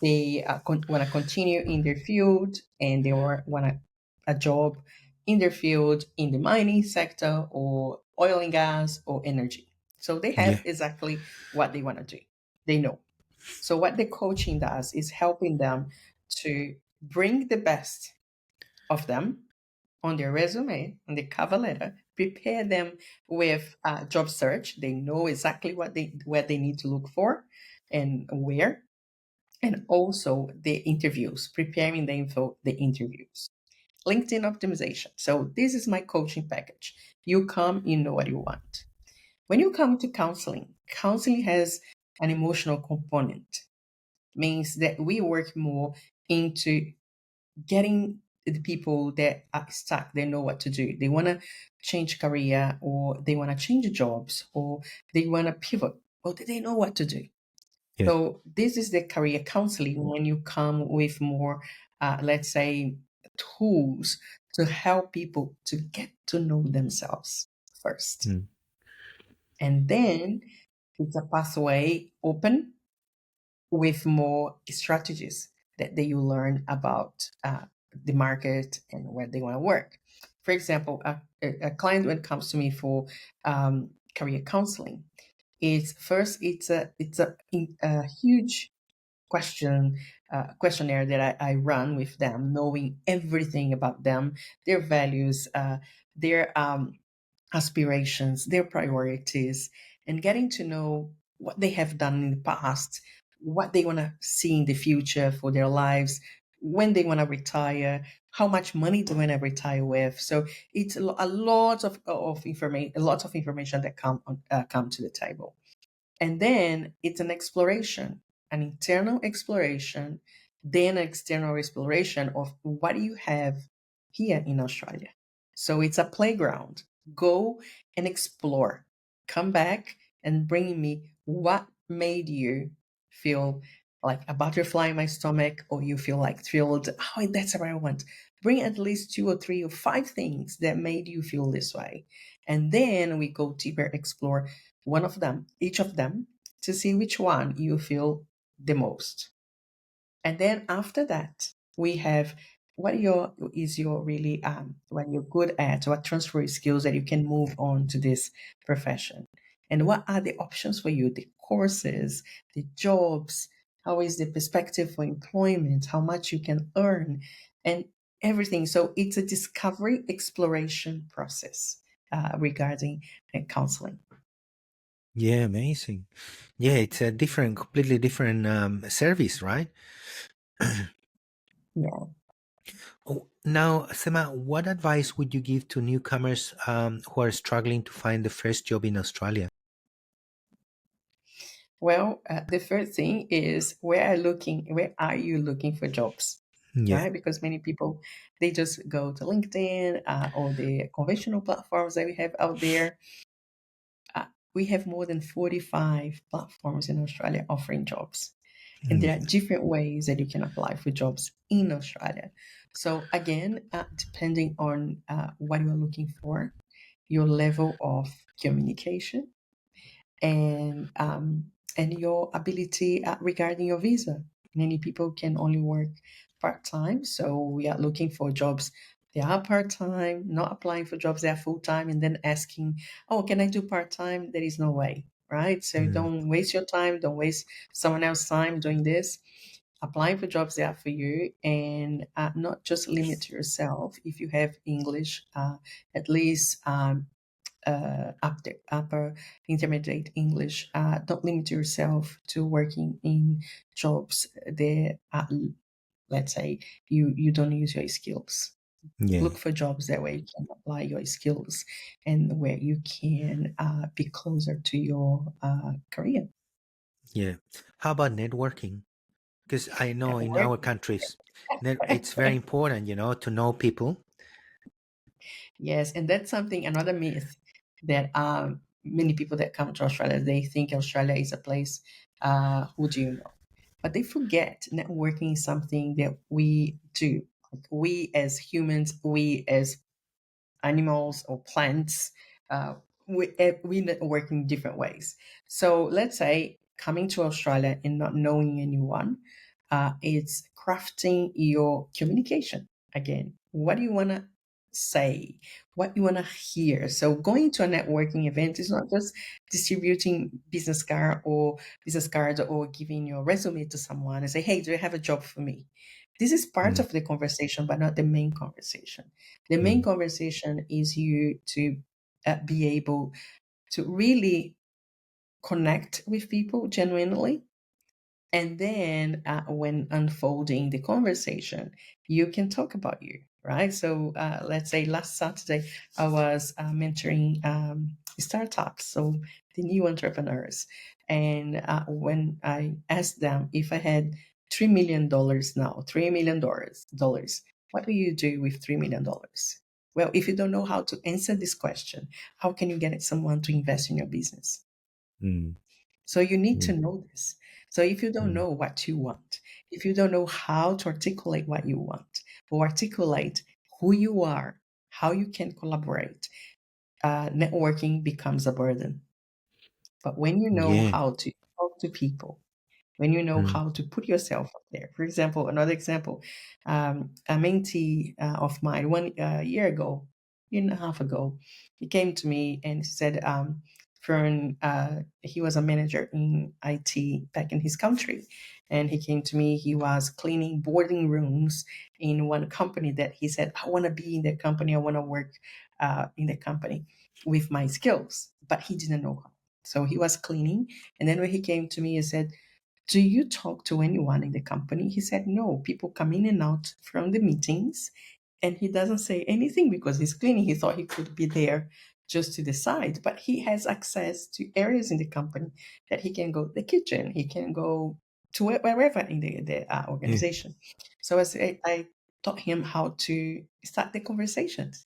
They want to continue in their field, and they want a job in their field in the mining sector or oil and gas or energy. So they have Yeah, exactly what they want to do. They know. So what the coaching does is helping them to bring the best of them on their resume, on the cover letter, prepare them with a job search. They know exactly what they need to look for and where, and also the interviews, preparing them for the interviews. LinkedIn optimization. So this is my coaching package. You come, you know what you want. When you come to counseling, counseling has an emotional component, means that we work more into getting the people that are stuck, they know what to do. They want to change career, or they want to change jobs, or they want to pivot, or they know what to do. yeah, So this is the career counseling when you come with more, let's say, tools to help people to get to know themselves first. Mm. And then it's a pathway open with more strategies that they will learn about the market and where they want to work. For example, a client when it comes to me for career counseling, it's first a huge questionnaire that I run with them, knowing everything about them, their values, their aspirations, their priorities, and getting to know what they have done in the past, what they want to see in the future for their lives, when they want to retire, how much money do they want to retire with. So it's a lot of information, that come to the table. And then it's an exploration, an internal exploration, then an external exploration of what do you have here in Australia. So it's a playground. Go and explore. Come back and bring me what made you feel like a butterfly in my stomach, or you feel like thrilled. Oh, that's what I want. Bring at least 2 or 3 or 5 things that made you feel this way. And then we go deeper, explore one of them, each of them, to see which one you feel the most. And then after that, we have what your really what you're good at, what transfer skills that you can move on to this profession. And what are the options for you, the courses, the jobs, how is the perspective for employment, how much you can earn, and everything. So it's a discovery exploration process regarding counseling. Yeah, amazing. Yeah, it's a different, completely different service, right? Yeah. Oh, now, Sema, what advice would you give to newcomers who are struggling to find the first job in Australia? Well, the first thing is where are you looking for jobs, Yeah. right? Because many people, they just go to LinkedIn or the conventional platforms that we have out there. Uh, we have more than 45 platforms in Australia offering jobs. And there are Yeah. different ways that you can apply for jobs in Australia. So again, depending on what you are looking for, your level of communication, and your ability regarding your visa. Many people can only work part time, so we are looking for jobs. They are part time, not applying for jobs that are full time, and then asking, "Oh, can I do part time?" There is no way, right? So Mm. don't waste your time. Don't waste someone else's time doing this. Applying for jobs that are for you, and not just limit yourself. If you have English, at least upper intermediate English. Don't limit yourself to working in jobs that, let's say, you don't use your skills. Yeah. Look for jobs that way you can apply your skills and where you can be closer to your career. Yeah. How about networking? Because I know in Work. our countries, it's very important, to know people. Yes, and that's something, another myth that many people that come to Australia, they think Australia is a place, who do you know? But they forget networking is something that we do. Like we as humans, we as animals or plants, we network in different ways. So let's say coming to Australia and not knowing anyone, it's crafting your communication. Again, what do you want to say? What you want to hear? So going to a networking event is not just distributing business cards or giving your resume to someone and say, "Hey, do you have a job for me?" This is part Mm. of the conversation, but not the main conversation. The main Mm. conversation is you to be able to really connect with people genuinely. And then when unfolding the conversation, you can talk about you, right? So let's say last Saturday, I was mentoring startups, so the new entrepreneurs. And when I asked them if I had $3 million now, $3 million, what do you do with $3 million? Well, if you don't know how to answer this question, how can you get someone to invest in your business? Mm. So you need to Mm. know this. So if you don't Mm. know what you want, if you don't know how to articulate what you want, or articulate who you are, how you can collaborate, networking becomes a burden. But when you know Yeah. how to talk to people, when you know Mm. how to put yourself up there. For example, another example, a mentee of mine 1 year ago, year and a half ago, he came to me and said, Fern, he was a manager in IT back in his country. And he came to me, he was cleaning boarding rooms in one company that he said, I want to be in that company, I want to work in the company with my skills, but he didn't know how. So he was cleaning. And then when he came to me, he said, do you talk to anyone in the company? He said, no, people come in and out from the meetings. And he doesn't say anything because he's cleaning. He thought he could be there just to the side, but he has access to areas in the company that he can go to the kitchen, he can go to wherever in the Yeah. organization. So I taught him how to start the conversations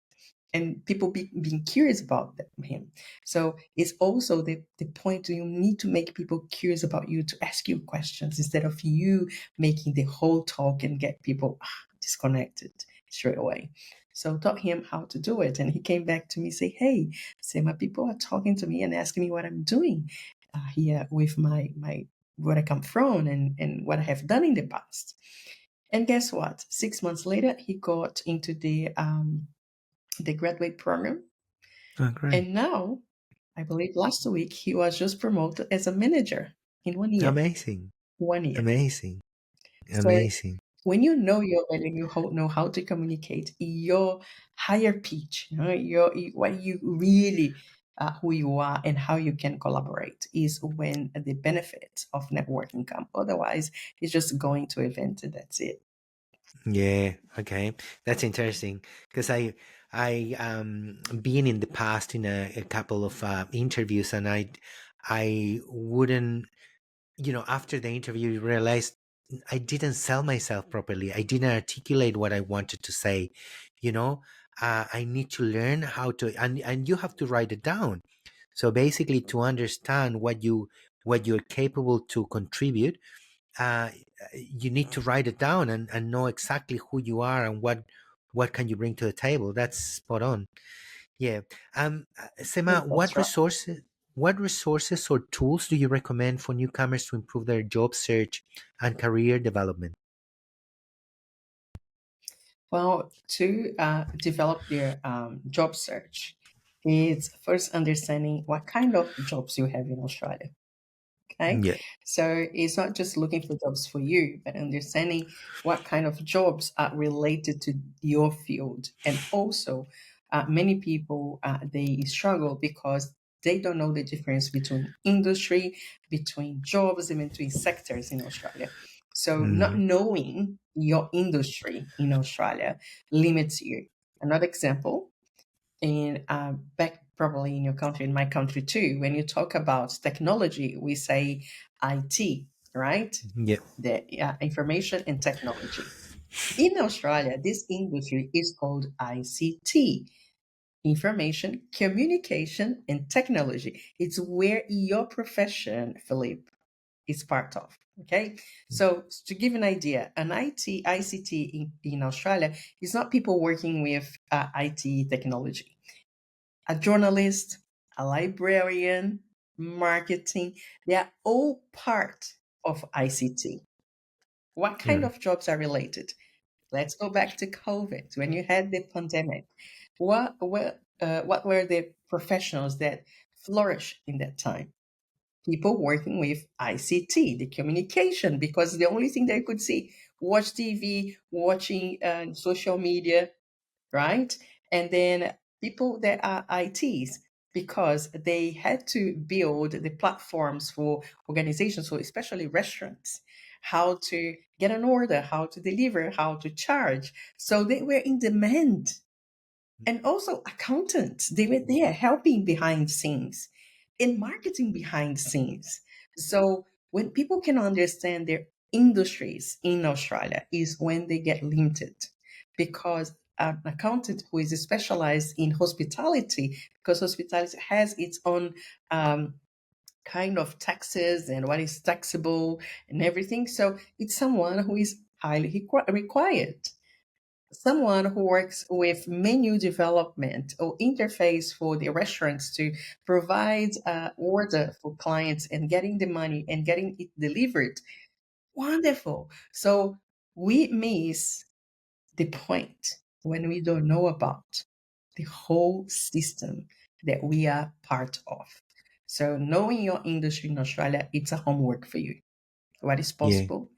and people being curious about him. So it's also the point you need to make people curious about you, to ask you questions instead of you making the whole talk and get people disconnected straight away. So taught him how to do it. And he came back to me, say, hey, my people are talking to me and asking me what I'm doing here with my where I come from and what I have done in the past. And guess what? 6 months later, he got into the graduate program. Oh, great. And now, I believe last week, he was just promoted as a manager in 1 year. Amazing. 1 year. Amazing. So Amazing. when you know your value, know how to communicate your higher pitch, what you really, who you are and how you can collaborate is when the benefits of networking come. Otherwise, it's just going to event and that's it. Yeah. Okay. That's interesting because I been in the past in a couple of interviews, and I wouldn't, after the interview, realized I didn't sell myself properly. I didn't articulate what I wanted to say. You know, I need to learn how to, and you have to write it down. So basically, to understand what you're capable to contribute, uh, you need to write it down and know exactly who you are and what can you bring to the table. That's spot on. Yeah. Sema, That's right. what resources or tools do you recommend for newcomers to improve their job search and career development? Well, to develop their job search, it's first understanding what kind of jobs you have in Australia. Okay. Yeah. So it's not just looking for jobs for you, but understanding what kind of jobs are related to your field. And also, many people, they struggle because they don't know the difference between industry, between jobs, and between sectors in Australia. So not Mm, knowing your industry in Australia limits you. Another example, in back probably in your country, in my country too, when you talk about technology, we say IT, right? yeah. The information and technology. In Australia, this industry is called ICT, information, communication, and technology. It's where your profession, Philippe, is part of. Okay, so to give an idea, an ICT in Australia is not people working with IT technology, a journalist, a librarian, marketing, they are all part of ICT. What kind Mm, of jobs are related? Let's go back to COVID when you had the pandemic. What were the professionals that flourished in that time? People working with ICT, the communication, because the only thing they could see, watch TV, watching social media, right? And then people that are ITs, because they had to build the platforms for organizations, so especially restaurants, how to get an order, how to deliver, how to charge. So they were in demand. And also accountants, they were there helping behind the scenes in marketing behind the scenes. So when people can understand their industries in Australia is when they get limited, because an accountant who is specialized in hospitality, because hospitality has its own kind of taxes and what is taxable and everything. So it's someone who is highly required. someone who works with menu development or interface for the restaurants to provide order for clients and getting the money and getting it delivered. Wonderful. So we miss the point when we don't know about the whole system that we are part of. So knowing your industry in Australia, it's a homework for you. What is Yeah. possible?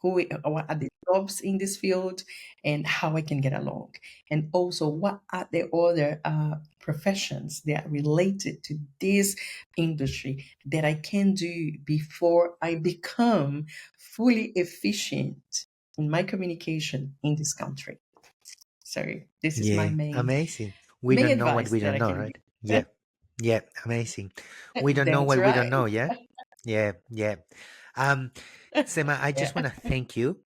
What are the jobs in this field, and how I can get along, and also what are the other professions that are related to this industry that I can do before I become fully efficient in my communication in this country. So this is my Yeah, main amazing. We main don't know what advice we that don't I know, can right? give. Yeah, yeah, amazing. We don't know That's what we don't right. know, yeah? Yeah, yeah. Um, Sema, I just Yeah. want to thank you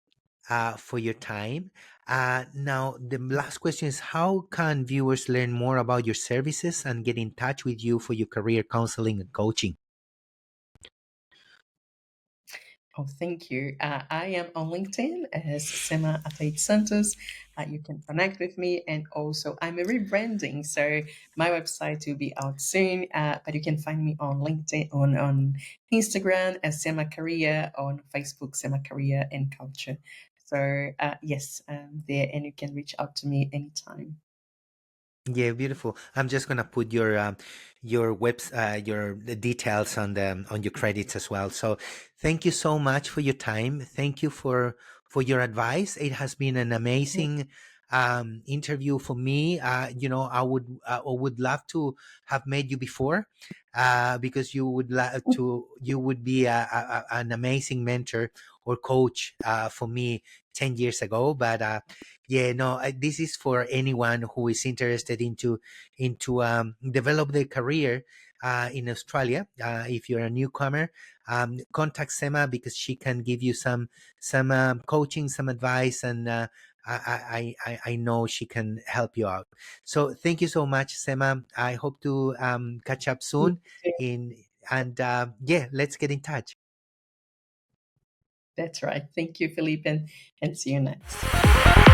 for your time. Now, the last question is, how can viewers learn more about your services and get in touch with you for your career counseling and coaching? Oh, thank you. I am on LinkedIn as Cema Santos. You can connect with me, and also I'm a rebranding, so my website will be out soon. But you can find me on LinkedIn, on Instagram as Sema Career, on Facebook Sema Career and Culture. So yes, I'm there, and you can reach out to me anytime. Yeah, beautiful. I'm just gonna put your webs your the details on your credits as well. So thank you so much for your time. Thank you for your advice. It has been an amazing interview for me. I would love to have met you before because you would be an amazing mentor or coach for me 10 years ago. But yeah, no, this is for anyone who is interested into develop their career in Australia. If you're a newcomer, contact Sema because she can give you some coaching, some advice, and I know she can help you out. So thank you so much, Sema. I hope to catch up soon. In and Yeah, let's get in touch. That's right. Thank you, Felipe, and see you next.